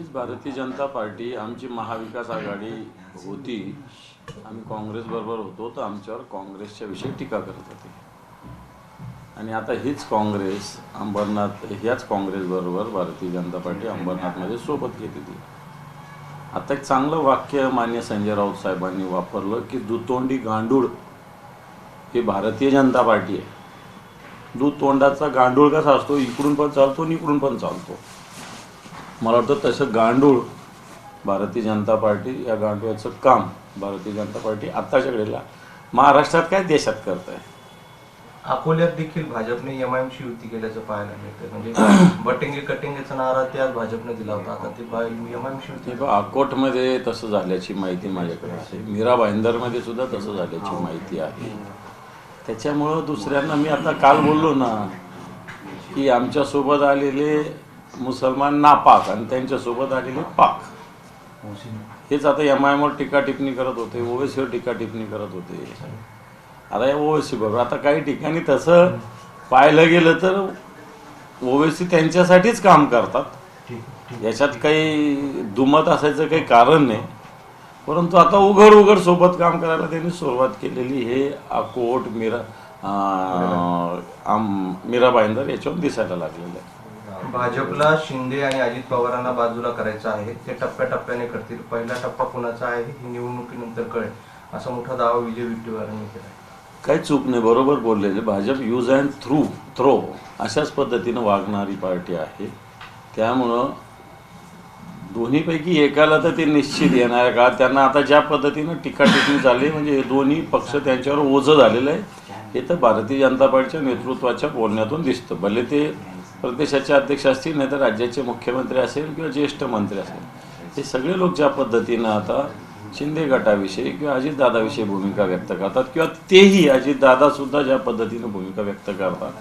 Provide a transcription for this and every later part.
हीच भारतीय जनता पार्टी आमची महाविकास आघाडी होती. आम्ही काँग्रेसबरोबर होतो तर आमच्यावर काँग्रेसच्या विषयी टीका करत होते. आणि आता हीच काँग्रेस अंबरनाथ ह्याच काँग्रेसबरोबर भारतीय जनता पार्टी अंबरनाथमध्ये सोबत गेलेली. आता एक चांगलं वाक्य मान्य संजय राऊत साहेबांनी वापरलं की दुतोंडी गांडूळ ही भारतीय जनता पार्टी आहे. दुतोंडाचा गांडूळ कसा असतो, इकडून पण चालतो आणि इकडून पण चालतो. मला वाटतं तसं गांडूळ भारतीय जनता पार्टी, या गांडूळाचं काम भारतीय जनता पार्टी आत्ताच्या घडीला महाराष्ट्रात काय देशात करत आहे. अकोल्यात देखील भाजपने एमआयएमशी युती केल्याचं पाहायला मिळतं. म्हणजे बटेंगे कटेंगेचा नारा त्याच भाजपने दिला होता. आता ते एमआयएमशी युती अकोटमध्ये तसं झाल्याची माहिती माझ्याकडे आहे. मीरा भाईंदरमध्ये सुद्धा तसं झाल्याची माहिती आहे. त्याच्यामुळं दुसऱ्यांना मी आता काल बोललो ना की आमच्यासोबत आलेले मुसलमान नापाक आणि त्यांच्यासोबत आलेले पाक, हेच आता एमआयएमवर टीका टिप्पणी करत होते, ओवेसीवर टीका टिप्पणी करत होते. आता या ओवेसी बरोबर आता काही ठिकाणी तसं पाहायला गेलं तर ओवेसी त्यांच्यासाठीच काम करतात. याच्यात काही दुमत असायचं काही कारण नाही. परंतु आता उघड सोबत काम करायला त्यांनी सुरुवात केलेली हे अकोट मीरा भाईंदर याच्यावर दिसायला लागलेलं आहे. भाजपला शिंदे आणि अजित पवारांना बाजूला करायचं आहे. ते टप्प्याटप्प्याने करतील. पहिला टप्पा कुणाचा आहे ही निवडणुकीनंतर कळेल, असा मोठा दावा विजय विट्टेकरांनी केला. काही चूक नाही, बरोबर बोललेले. भाजप यूज अँड थ्रो अशाच पद्धतीनं वागणारी पार्टी आहे. त्यामुळं दोन्हीपैकी एकाला तर ते निश्चित येणार का. त्यांना आता ज्या पद्धतीनं टीकाटिप्पणी झाली म्हणजे हे दोन्ही पक्ष त्यांच्यावर ओझं झालेलं आहे, हे तर भारतीय जनता पार्टीच्या नेतृत्वाच्या बोलण्यातून दिसतं. भले ते प्रदेशाचे अध्यक्ष असतील, नाही तर राज्याचे मुख्यमंत्री असेल किंवा ज्येष्ठ मंत्री असेल, हे सगळे लोक ज्या पद्धतीनं आता शिंदे गटाविषयी किंवा अजितदादाविषयी भूमिका व्यक्त करतात किंवा तेही अजितदादासुद्धा ज्या पद्धतीनं भूमिका व्यक्त करतात,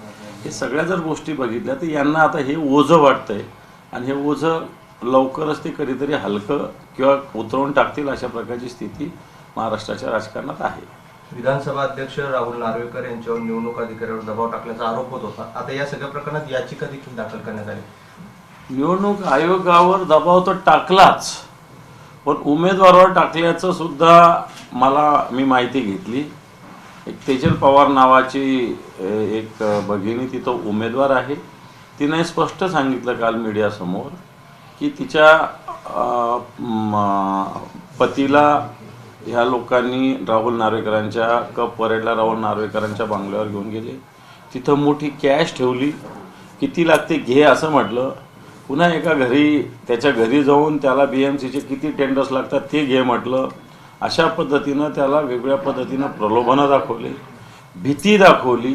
हे सगळ्या जर गोष्टी बघितल्या तर यांना आता हे ओझं वाटतंय आणि हे ओझं लवकरच ते कधीतरी हलकं किंवा उतरवून टाकतील अशा प्रकारची स्थिती महाराष्ट्राच्या राजकारणात आहे. विधानसभा अध्यक्ष राहुल नार्वेकर यांच्यावर निवडणूक अधिकाऱ्यावर दबाव टाकल्याचा आरोप होत होता. आता या सगळ्या प्रकरणात याचिका देखील दाखल करण्यात आली. निवडणूक आयोगावर दबाव तर टाकलाच, पण उमेदवारावर टाकल्याचं सुद्धा मी माहिती घेतली. एक तेजल पवार नावाची एक भगिनी तिथं उमेदवार आहे. तिने स्पष्ट सांगितलं काल मीडियासमोर की तिच्या पतीला ह्या लोकांनी राहुल नार्वेकरांच्या कप परेडला राहुल नार्वेकरांच्या बंगल्यावर घेऊन गेले. तिथं मोठी कॅश ठेवली, किती लागते घे असं म्हटलं. पुन्हा एका त्याच्या घरी जाऊन त्याला BMCचे किती टेंडर्स लागतात ते घे म्हटलं. अशा पद्धतीनं त्याला वेगवेगळ्या पद्धतीनं प्रलोभनं दाखवले, भीती दाखवली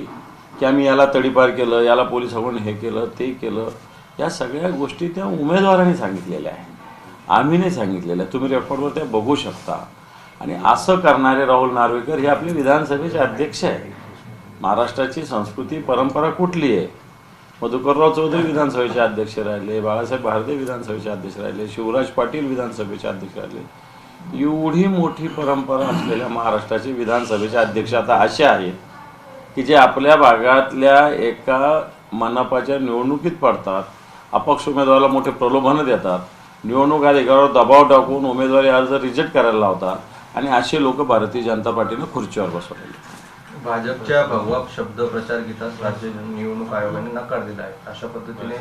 की आम्ही याला तडीपार केलं, याला पोलिसांकडून हे केलं ते केलं. या सगळ्या गोष्टी त्या उमेदवारांनी सांगितलेल्या आहे, आम्ही नाही सांगितलेल्या. तुम्ही रेकॉर्डवर त्या बघू शकता. आणि असं करणारे राहुल नार्वेकर हे आपले विधानसभेचे अध्यक्ष आहे. महाराष्ट्राची संस्कृती परंपरा कुठली आहे? मधुकरराव चौधरी विधानसभेचे अध्यक्ष राहिले, बाळासाहेब भारदे विधानसभेचे अध्यक्ष राहिले, शिवराज पाटील विधानसभेचे अध्यक्ष राहिले. एवढी मोठी परंपरा असलेल्या महाराष्ट्राचे विधानसभेचे अध्यक्ष आता असे आहेत की जे आपल्या भागातल्या एका मनपाच्या निवडणुकीत पडतात, अपक्ष उमेदवाराला मोठे प्रलोभनं देतात, निवडणूक अधिकाऱ्यावर दबाव टाकून उमेदवारी अर्ज रिजेक्ट करायला लावतात. आणि असे लोक भारतीय जनता पार्टीनं खुर्चीवर बसवलेले. भाजपच्या भगवा शब्द प्रचार गीतास राज्य निवडणूक आयोगाने नकार दिला आहे. अशा पद्धतीने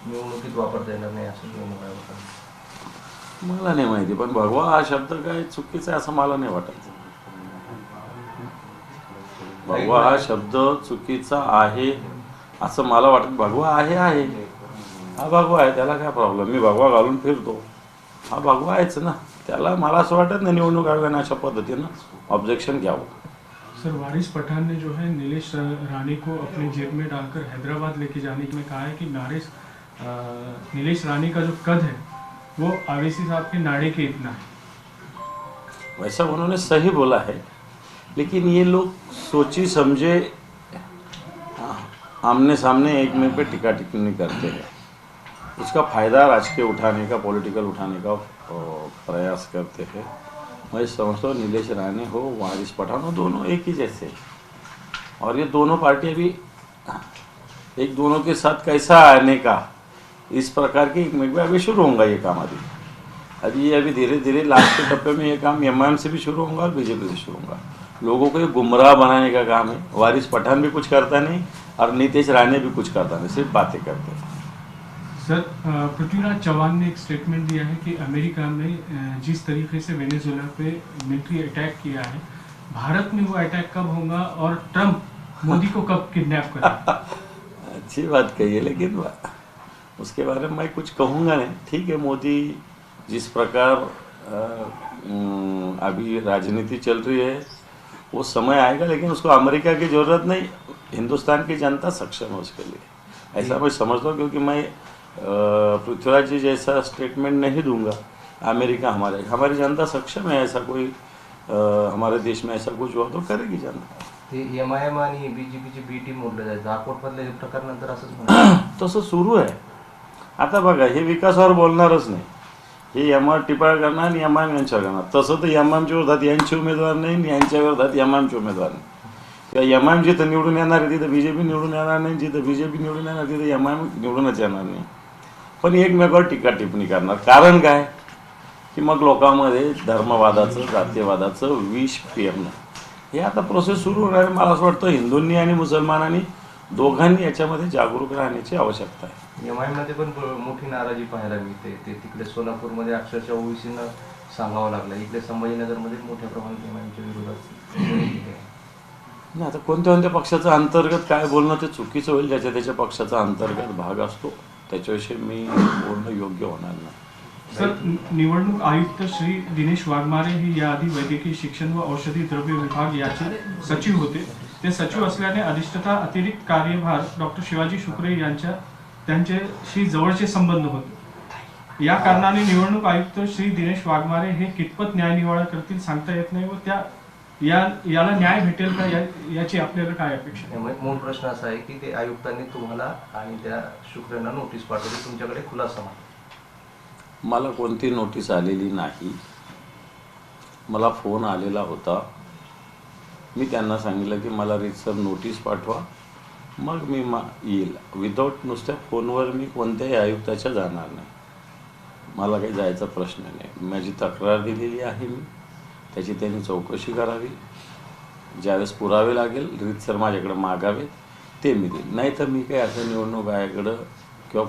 निवडणुकीत वापरता येणार नाही असं निवडणूक आयोगाने. मला नाही माहिती, पण भगवा हा शब्द काय चुकीचा आहे असं मला नाही वाटत. भगवा हा शब्द चुकीचा आहे असं मला वाटत. भगवा आहे हा भगवा आहे, त्याला काय प्रॉब्लेम. मी भगवा घालून फिरतो, हा भगवा आहेच ना. त्याला मला असं वाटत नाही निवडणूक आयोगाने अशा पद्धतीनं ऑब्जेक्शन घ्यावं. सर, वारिस पठान ने जो है नीलेश रानी को अपनी जेब में डालकर हैदराबाद लेके जाने में कहा है कि नीलेश रानी का जो कद है वो आवेसी साहब के नाड़े के इतना है. वैसा उन्होंने सही बोला है, लेकिन ये लोग सोची समझे आमने सामने एक में पे टिक्का टिप्पणी करते हैं. उसका फ़ायदा राजकीय उठाने का, पॉलिटिकल उठाने का प्रयास करते हैं. मैं समझता हूँ नीलेश रानी हो, वारिस पठान हो, दोनों एक ही जैसे. और ये दोनों पार्टियां भी एक दोनों के साथ कैसा आने का इस प्रकार की अभी शुरू होगा ये काम अभी धीरे धीरे लास्ट के टप्पे में ये काम एमआईएम से भी शुरू होगा और बीजेपी से शुरू होगा। लोगों को ये गुमराह बनाने का काम है। वारिस पठान भी कुछ करता नहीं और नीतीश राणे भी कुछ करता नहीं, सिर्फ बातें करते हैं। सर, पृथ्वीराज चौहान ने एक स्टेटमेंट दिया है कि अमेरिका में जिस तरीके से वेनेजुएला पे मिलिट्री अटैक किया है, भारत में वो अटैक कब होगा और ट्रम्प मोदी को कब किडनैप करेगा? अच्छी बात कही है, लेकिन उसके बारे में मैं कुछ कहूँगा नहीं। ठीक है, मोदी जिस प्रकार अभी राजनीति चल रही है वो समय आएगा, लेकिन उसको अमेरिका की ज़रूरत नहीं, हिंदुस्तान की जनता सक्षम है उसके लिए, ऐसा मैं समझता हूँ। क्योंकि मैं पृथ्वीराज जी जैसा स्टेटमेंट नहीं दूंगा। अमेरिका हमारी जनता सक्षम है, ऐसा कोई हमारे देश में ऐसा कुछ हुआ तो करेगी जनता। ते एमआयएम आणि बीजेपीची बी टीम मोडलं जायचं अकोटमधल्या हे प्रकार नंतर असंच म्हणतात. तसं सुरू आहे. आता बघा, हे विकासावर बोलणारच नाही, हे एमआर टिपाळ करणार आणि एमआयएम यांच्यावर करणार. तसं तर एमआयएमच्या विरोधात यांचे उमेदवार नाही आणि यांच्या विरोधात एमआयएमचे उमेदवार नाही. किंवा एमआयएम जिथं निवडून येणार आहे तिथं बीजेपी निवडून येणार नाही, जिथं बीजेपी निवडून येणार तिथं एमआयएम निवडूनच येणार नाही. पण एकमेकावर टीका टिप्पणी करणार. कारण काय की मग लोकांमध्ये धर्मवादाचं जातीयवादाचं विष पेरणं हे आता प्रोसेस सुरू होणार आहे. मला असं वाटतं हिंदूंनी आणि मुसलमानांनी दोघांनी याच्यामध्ये जागरूक राहण्याची आवश्यकता आहे. एमआयएममध्ये पण मोठी नाराजी पाहायला मिळते. ते तिकडे सोलापूरमध्ये अक्षरशः ओबीसीनं सांगावं लागलं. इकडे संभाजीनगरमध्ये मोठ्या प्रमाणात एमआयएमच्या विरोधात. नाही, आता कोणत्या पक्षाचं अंतर्गत काय बोलणं ते चुकीचं होईल. ज्याच्या त्याच्या पक्षाचा अंतर्गत भाग असतो, त्याच्याविषयी मी बोलणं योग्य होणार नाही. सर, निवडणूक आयुक्त श्री दिनेश वाघमारे हे याआधी वैद्यकीय शिक्षण व औषधी द्रव्य विभाग याचे सचिव होते. ते सचिव असल्याने अधिष्ठाता अतिरिक्त कार्यभार डॉक्टर शिवाजी शुक्रे त्यांच्याशी जवळचे संबंध होते. या कारणाने निवडणूक आयुक्त श्री दिनेश वाघमारे हे कितपत न्यायनिवाडा करतील सांगता येत नाही व याला न्याय भेटेल का याची आपल्याला काय अपेक्षा? त्यामुळे मूळ प्रश्न असा आहे की ते आयुक्तांनी तुम्हाला आणि त्या शुक्रेंना नोटीस पाठवली, तुमच्याकडे खुलासा मागितला. मला कोणती नोटीस आलेली नाही. मला फोन आलेला होता. मी त्यांना सांगितलं की मला रीतसर नोटीस पाठवा, मग मी येईल. विदाऊट नुसत्या फोनवर मी कोणत्याही आयुक्ताच्या जाणार नाही. मला काही जायचा प्रश्न नाही. माझी तक्रार दिलेली आहे मी, त्याची त्यांनी चौकशी करावी. ज्यावेळेस पुरावे लागेल रीतसर माझ्याकडे मागावेत ते मी देईल. नाही तर मी काही असं निवडणूक आयोगाकडं